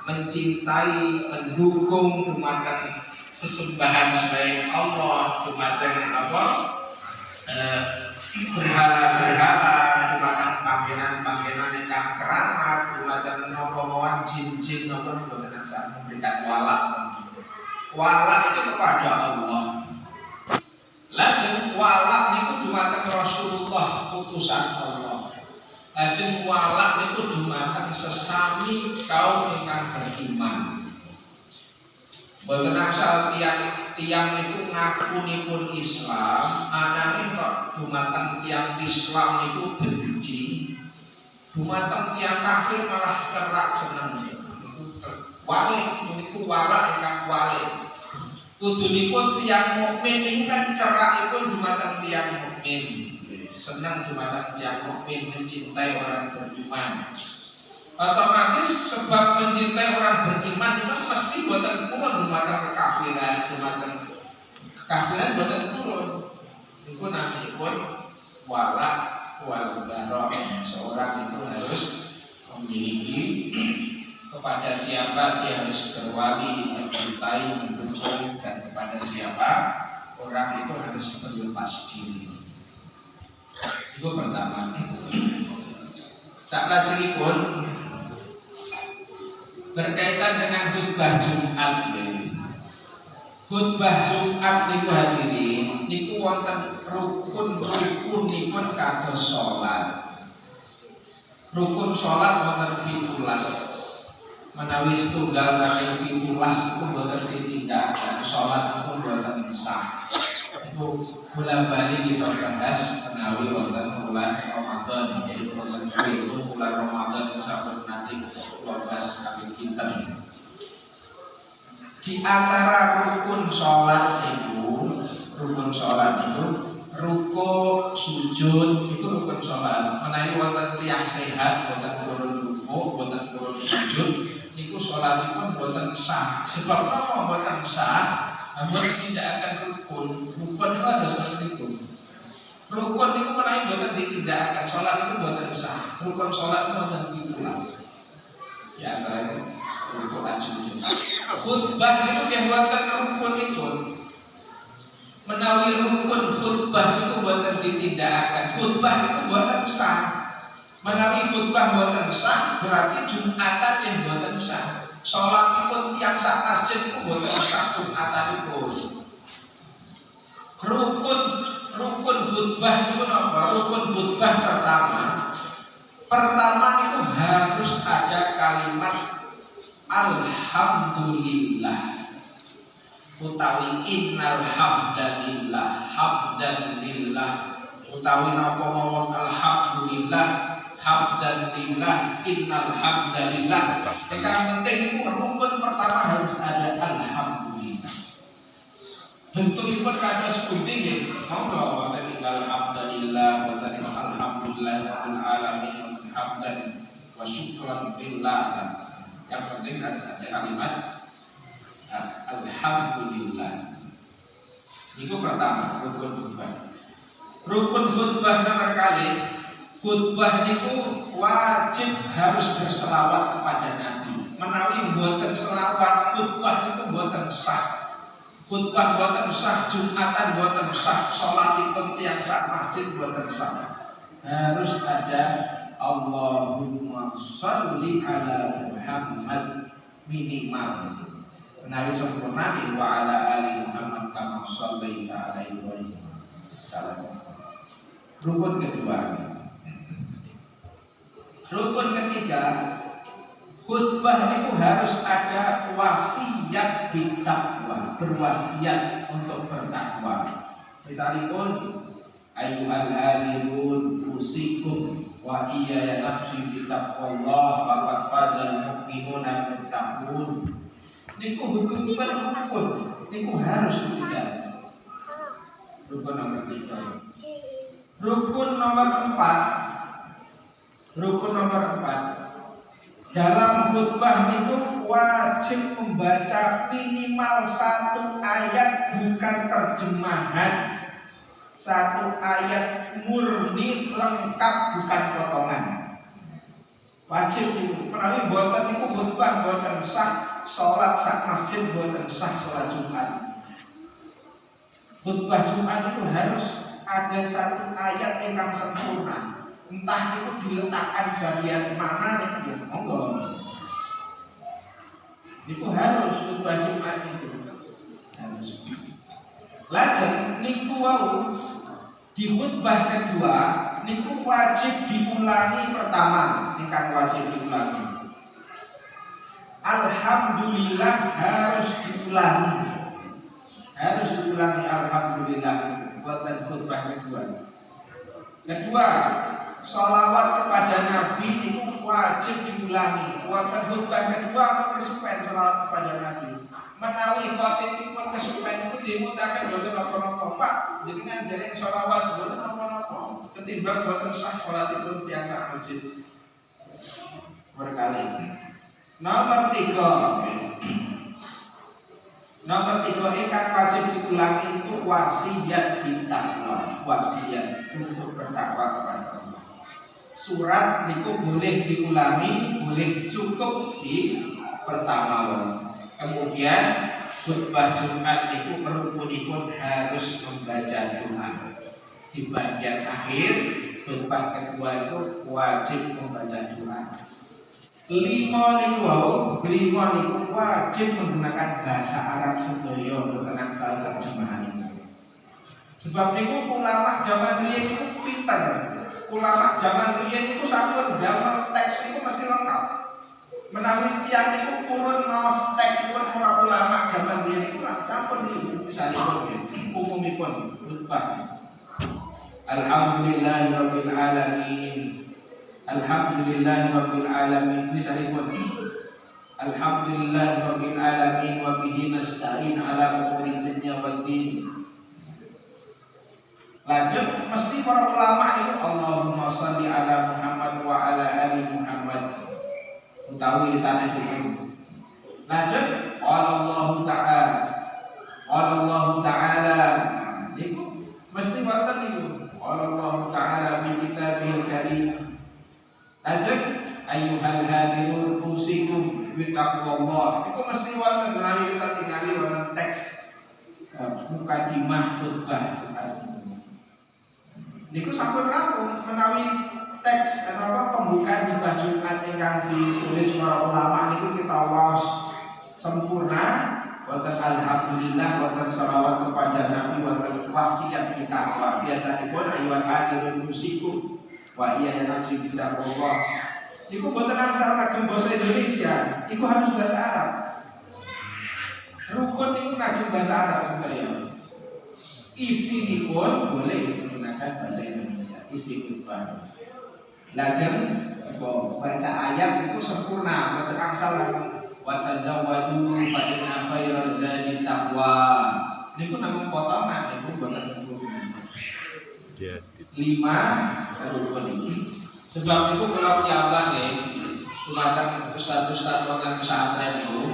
mencintai, mendukung dumateng sesembahan selain Allah, dumateng apa? Berhala-berhala, dumateng pangeran-pangeran ingkang keramat, dumateng napa-napan jin-jin napa boten saged memberikan walak. Walak itu kepada Allah. Lajeng walak niku dumateng Rasulullah utusan Allah. Lajeng walak niku dumateng sesami kaum ingkang beriman. Boten angsal tiang niku ngakunipun Islam, ananging kok dumateng tiang Islam niku benci, dumateng tiang kafir malah cerak seneng. Walik niku walak ingkang walik. Kudunipun tiang mukmin ini kan cerakipun dumateng tiang mukmin, senang dumateng tiang mukmin, mencintai orang beriman. Otomatis sebab mencintai orang beriman itu mesti boten purun dumateng kekafiran, dumateng kekafiran boten purun. Niku naminipun walak wal bara. Seorang itu harus memiliki kepada siapa dia harus berwali, mencintai, mendukung, dan kepada siapa orang itu harus berlepas diri. Itu pertama. Saklajengipun berkaitan dengan khutbah Jumat. Khutbah Jumat niku hadirin niku wonten rukun-rukunipun kados salat. Rukun salat wonten 17. Menawi setunggal saking 17 itu boten ditindakaken, salat pun boten sah. Itu bola-bali kita bahas menawi wonten bulan Ramadan, yaitu wonten itu bulan Ramadan sampun nanti 12 kali pinten. Di antara rukun salat itu, ruko, sujud itu rukun salat. Menawi wonten tiyang sehat boten purun ruko, boten purun sujud, niku salatipun boten sah. Sebab napa boten sah? Amun tidak akan rukun. Rukun itu ada seperti itu. Rukun niku menawi boten ditindakaken, salat niku boten sah. Rukun salat boten pitulah. Ya antaranya rukun lan sujud. Khutbah niku nggih wonten rukunipun. Menawi rukun khutbah niku boten ditindakaken, khutbah niku boten sah. Menawi khutbah boten sah, berarti Jumatan yang boten sah. Salatipun tiyang sak masjid niku boten sah Jumatanipun. Rukun khutbah niku napa? Rukun khutbah pertama niku harus ada kalimat alhamdulillah utawi innal hamdalillah, hamdan lillah utawi napa mawon alhamdulillah, hamdan lillah, innal hamdalillah. Yang penting itu rukun pertama harus ada alhamdulillah. Bentukipun kados pundi nggih? Monggo wonten innal hamdalillah, wonten alhamdulillah rabbil alamin, hamdan wa syukran lillah. Yang penting ada kalimat alhamdulillah. Itu pertama rukun khutbah. Rukun khutbah nomor kali, khutbah niku wajib harus berselawat kepada Nabi. Menawi mboten selawat khutbah niku mboten sah. Khutbah mboten sah, Jumatan mboten sah, salatipun tiyang sak masjid mboten sah. Harus ada Allahumma sholli ala Muhammad minimal. Menawi sempurna wa ala ali Muhammad kama shallaita ala Ibrahim. Salam. Rukun kedua. Rukun ketiga, khutbah itu harus ada wasiat bitakwa, berwasiat untuk bertakwa. Misalipun ayyuhal hadirun usikum wa iyaya nafsi bitaqwallah faqad fazal mu'minuna muttaqun. Niku hukum rukun, niku harus tidak. Rukun nomor 3. Rukun nomor 4. Dalam khutbah itu wajib membaca minimal 1 ayat, bukan terjemahan. 1 ayat murni lengkap, bukan potongan. Wajib itu. menawi boten niku khutbah boten sah, salat sak masjid boten sah salat Jumat. Khutbah Jumat itu harus ada satu ayat yang sempurna. Entah itu diletakkan bagian mana nih, ya monggo. Itu harus khutbah Jumat itu harus. Lajeng niku wau di khutbah kedua niku wajib diulangi pertama, ingkang wajib diulangi. Alhamdulillah harus diulangi. Harus diulangi alhamdulillah buat khutbah kedua. Kedua, sholawat kepada Nabi itu wajib diulangi. Buat khutbah kedua kesupen sholawat kepada Nabi. Menawi khatibipun kesupen itu dimutakan boten napa-napa. Pak, jenengan dereng sholawat boten napa-napa. Ketimbang boten sah sholatipun tiyang sak masjid. Berkali. Nomor 3 ingkang wajib diulangi itu wasiat bittaqwa, wasiat untuk bertakwa kepada Allah. Surat niku boleh diulangi, boleh cukup di pertama. Kemudian khutbah Jumat niku rukunipun harus membaca doa. Di bagian akhir khutbah kedua itu wajib membaca doa. Lima niku wajib menggunakan bahasa Arab sedaya boten angsal terjemahan ini. Sebab niku ulama zaman riyen niku pinter. Ulama zaman riyen niku sampun damel teks niku mesti lengkap. Menawi tiyang niku purun maos teksipun para ulama zaman riyen niku sampun niku misalipun umumipun khutbah. Alhamdulillahirabbil alamin. Alhamdulillahirabbil alamin. Misalipun Alhamdulillahirabbil alamin wa bihi nasta'in ala umuri dunya waddin. Lajeng mesti para ulama itu Allahumma shalli ala Muhammad wa ala ali Muhammad. Utawi sanesipun. Lajeng Allah Ta'ala niku mesti wonten niku. Allah Ta'ala fi kitabihil karim. Lajeng ayyuhal hadirun usikum bi taqwallah. Iku mesti wonten menawi kita tingali wonten teks mukadimah khutbah. Niku sampun rampung menawi teks atau pembukaan khutbah Jumat ingkang ditulis para ulama niku kita waos sempurna. Wonten alhamdulillah, wonten shalawat kepada Nabi, wonten wasiat kita. Biasanipun ayyuhal hadirun usikum wa iya yang harus kita Allah. Iku boten angsal kagem basa Indonesia, iku harus bahasa Arab. Rukun itu kagem bahasa Arab sedaya. Isinipun boleh menggunakan bahasa Indonesia, isi khutbah. Lajeng baca ayat itu sempurna, boten angsal wa tazawwadu fa inna khairaz zadi taqwa. Niku namung potongan, niku boten rukun. 5 rukun ini. Sebab itu kalau piyambak nggih, dumateng ustaz-ustaz wonten pesantren niku,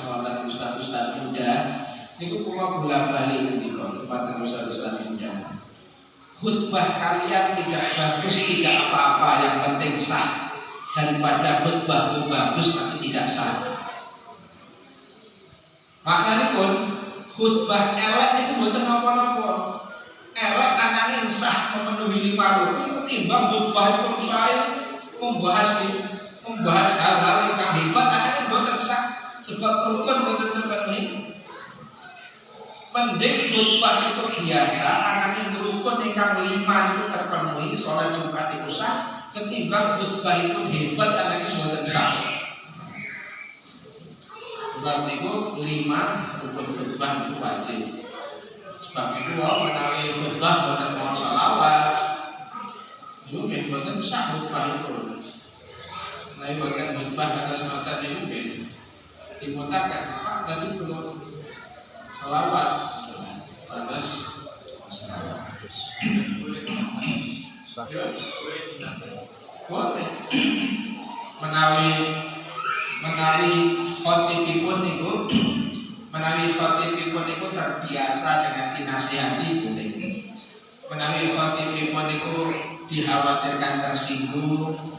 wonten ustaz-ustaz muda, niku kula bolak-balik ngendika dumateng ustaz-ustaz muda. Khutbah kalian tidak bagus, tidak apa-apa, yang penting sah. Daripada khutbah bagus tapi tidak sah. Maknanya pun khutbah elek itu boten napa-napa. Elek ananging sah memenuhi 5 rukun ketimbang khutbah itu saya membahas hal-hal yang hebat ananging boten sah sebab rukun boten terpenuhi. Mending khutbah itu biasa ananging rukun ingkang 5 itu terpenuhi, salat Jumat itu sah ketimbang khutbah itu hebat ananging boten sah. Sebab itu 5 rukun khutbah itu wajib. Sebab itu menawi khutbah boten mau shalawat, itu nggih boten sah khutbah itu. Menawi boten khutbah atas mata niku nggih dimutaken. Tadi belum shalawat, terus shalawat. Boleh. Menawi khatibipun niku terbiasa dengan dinasihati boleh. Menawi khatibipun niku dikhawatirkan tersinggung,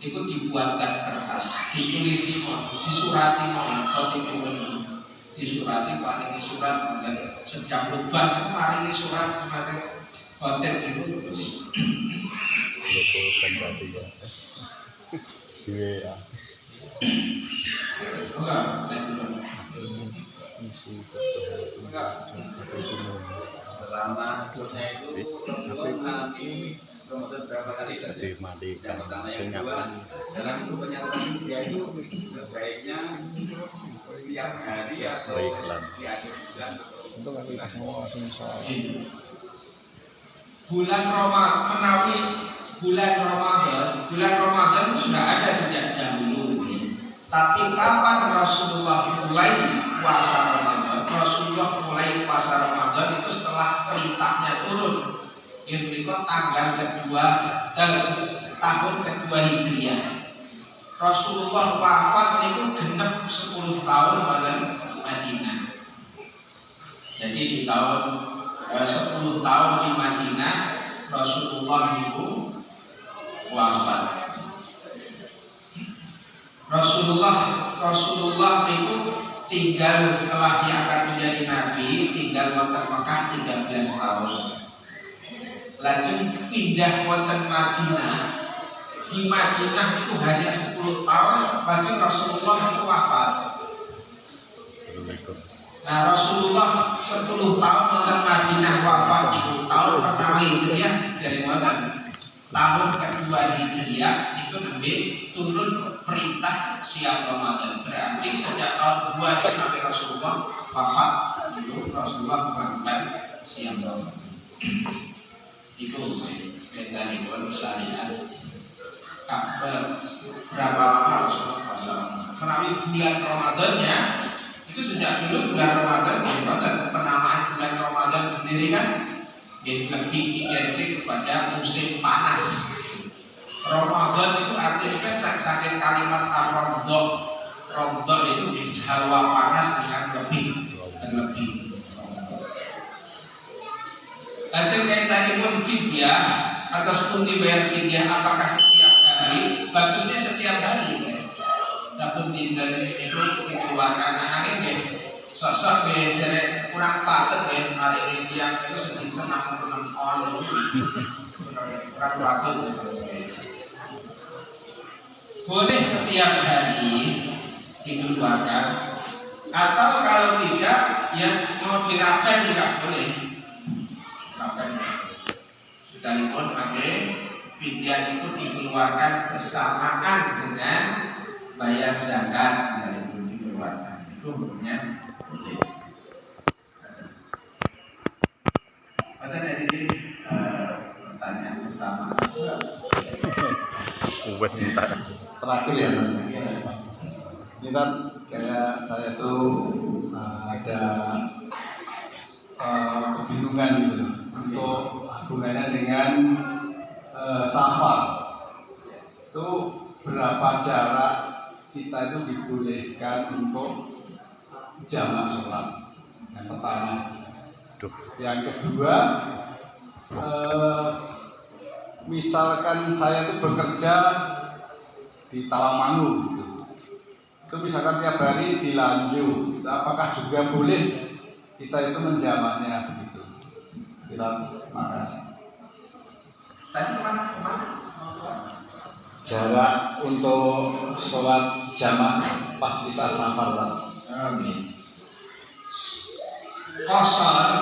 itu dibuatkan kertas, ditulisi, disurati, disurati, paling surat dan sedang khutbah, maringi surat kemarin khotib itu. Betul tadi ya. Iya. Enggak, selama kurnya itu nanti berapa kali jadi mandi yang pertama yang kedua dalam itu penyaluran dia itu sebaiknya tiap hari atau di akhir bulan untuk aktivitas langsung soal bulan bulan Ramadan sudah ada sejak dahulu. Tapi kapan Rasulullah mulai puasa Ramadan? Rasulullah mulai puasa Ramadan itu setelah perintahnya turun. Itu tanggal kedua tahun kedua Hijriah. Rasulullah wafat itu genep 10 tahun pada Madinah. Jadi di tahun 10 tahun di Madinah Rasulullah itu wafat. Rasulullah itu tinggal setelah diangkat menjadi nabi, tinggal wonten Mekah 13 tahun. Lajeng pindah wonten Madinah. Di Madinah itu hanya 10 tahun, lajeng Rasulullah itu wafat. Nah, Rasulullah 10 tahun wonten Madinah wafat itu tahun pertama Hijriah dari wonten. Tahun kedua Hijriah itu lebih turun perintah siap Ramadan. Berarti sejak tahun 2 sampai Rasulullah wafat itu Rasulullah melakukan siap Ramadan. Itu dari syariat. Berapa lama Rasulullah puasa? Menawi bulan Ramadannya itu sejak dulu bulan Ramadan, penamaan bulan Ramadan sendiri kan lebih identik kepada musim panas. Ramadan itu artinya kan saking kalimat ar-ramdha. Ramdha itu hawa panas dengan lebih. Lajeng kaitanipun fidyah ataupun dibayar fidyah apakah setiap hari? Bagusnya setiap hari. Saben dinten itu dikeluarkan angin nggih. Sosok dari kurang patut hari ini yang itu sedikit 66 on kurang patut. Boleh setiap hari dikeluarkan atau kalau tidak yang mau dirapen juga boleh. Rapen. Sekalipun pakai fidyah itu dikeluarkan bersamaan dengan bayar zakat sekalipun dikeluarkan itu hukumnya boleh. Pada dari pertanyaan pertama terakhir ya, ini kan kayak saya tuh ada kebingungan gitu untuk hubungannya dengan safar itu berapa jarak kita itu dibolehkan untuk jamak sholat. Yang pertama. Yang kedua, misalkan saya itu bekerja di Tawamangu gitu. Itu misalkan tiap hari di Lanju, apakah juga boleh kita itu menjamaknya begitu? Kita makasih. Tadi kemana? Jarak untuk sholat jamak pas kita safar lah. Qasar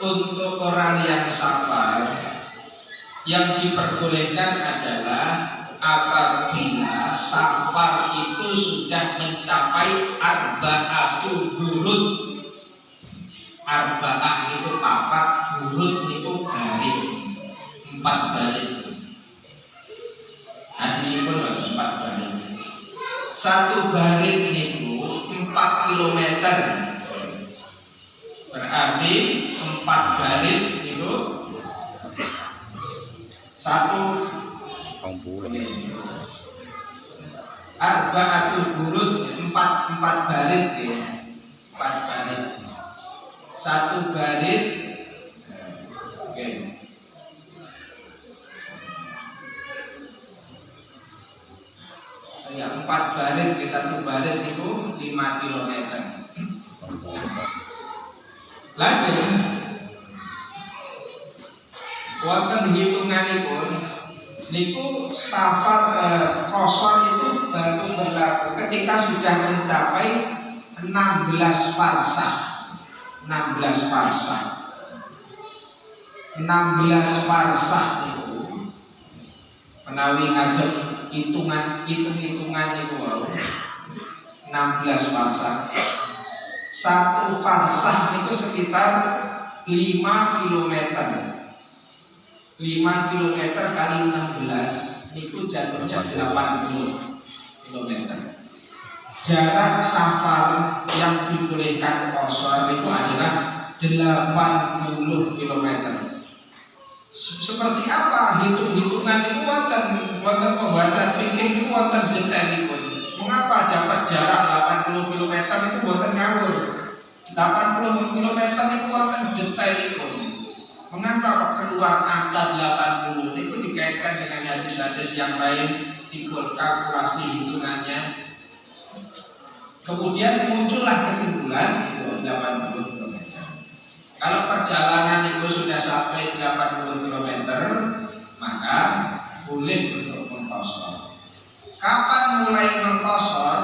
untuk orang yang safar yang diperbolehkan adalah apabila safar itu sudah mencapai arba'atu burud. Arba'ah itu 4, burud itu barit, 4 barit. Hadisipun 4 barit. 1 barit itu 4 kilometer. Berarti 4 barit itu 1 arba'atul burud 4 barit ya. 4 barit. 1 barit. Oke. Ya 4 balit ke 1 balit itu 5 km. Lajeng wonten hitunganipun niku safar qashar itu baru berlaku ketika sudah mencapai 16 farsah. 16 farsah. 16 farsah itu menawi ngajak hitung-hitungan niku wau 16 farsah. 1 farsah itu sekitar 5 km. 5 km kali 16 itu jatuhnya 80 km. Jarak safar yang dibolehkan qashar itu adalah 80 km. Seperti apa hitung-hitungan itu wonten pembahasan fikih itu wonten detailipun. Mengapa dapat jarak 80 km itu wonten ngawur. 80 km itu wonten detailipun. Mengapa kok keluar angka 80 itu dikaitkan dengan hadis-hadis yang lain, ikut kalkulasi hitungannya. Kemudian muncullah kesimpulan itu 80 km. Kalau perjalanan itu sudah sampai 80 km, maka boleh untuk mengqashar. Kapan mulai mengqashar?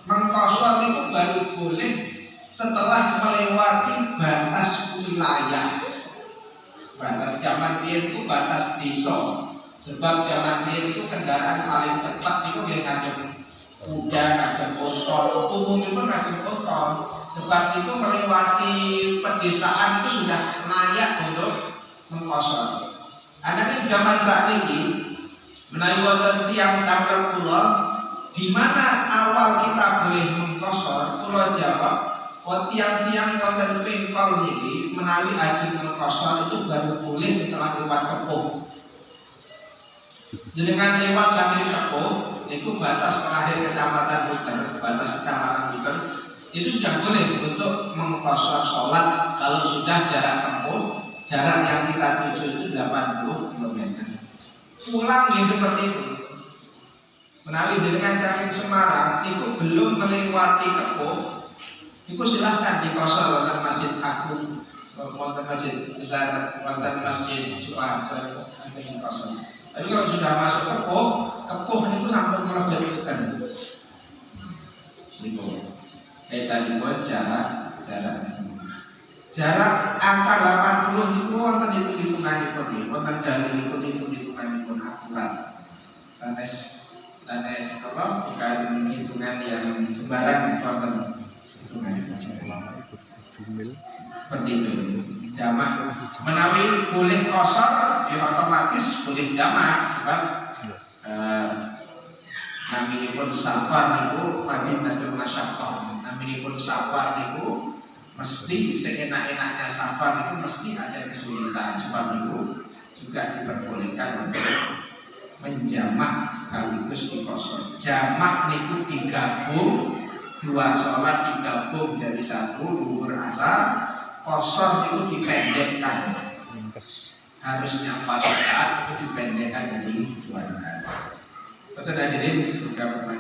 Mengqashar itu baru boleh setelah melewati batas wilayah. Batas zaman riyen itu batas desa. Sebab zaman riyen itu kendaraan paling cepat itu yang ngajak kuda, ngajak motor, umumnya ngajak motor. Sebab itu melewati pedesaan itu sudah layak untuk mengqashar. Adapun zaman saat ini menawi wonten tiyang tanggal kula di mana awal kita boleh mengqashar, kula jawab tiang-tiang wonten pengkol niki menawi ajeng mengqashar itu baru boleh setelah lewat Kepuh. Dengan lewat sampai Kepuh, itu batas terakhir kecamatan Buter, batas kecamatan Buter itu sudah boleh untuk mengqashar sholat kalau sudah jarak tempuh, jarak yang kita tuju itu 80 km. Pulang ya seperti itu. Menawi jenengan saking Semarang itu belum melewati Kepuh, itu silahkan dikosor wonten Masjid Agung, wonten Masjid Besar, wonten Masjid Sukoharjo, ada dikosor. Tapi kalau sudah masuk Kepuh itu sampai melebihi hutan. Tadi buat jarak angka 80 itu wonten hitunganipun, wonten dalil hitunganipun akurat. Sanes apa bukan hitungan yang sembarang wonten hitunganipun. Seperti itu. Jamak menawi boleh qashar ya otomatis boleh jamak sebab naminipun safar niku madinatul masyaqqah. Naminipun safar niku mesti seenak-enaknya safar niku mesti ada kesulitan. Sebab itu juga diperbolehkan untuk menjamak sekaligus diqashar. Jamak niku digabung, 2 sholat digabung jadi 1 zuhur asar. Qashar itu dipendekkan. Harusnya 4 rakaat itu dipendekkan jadi 2 rakaat. Betul hadirin sudah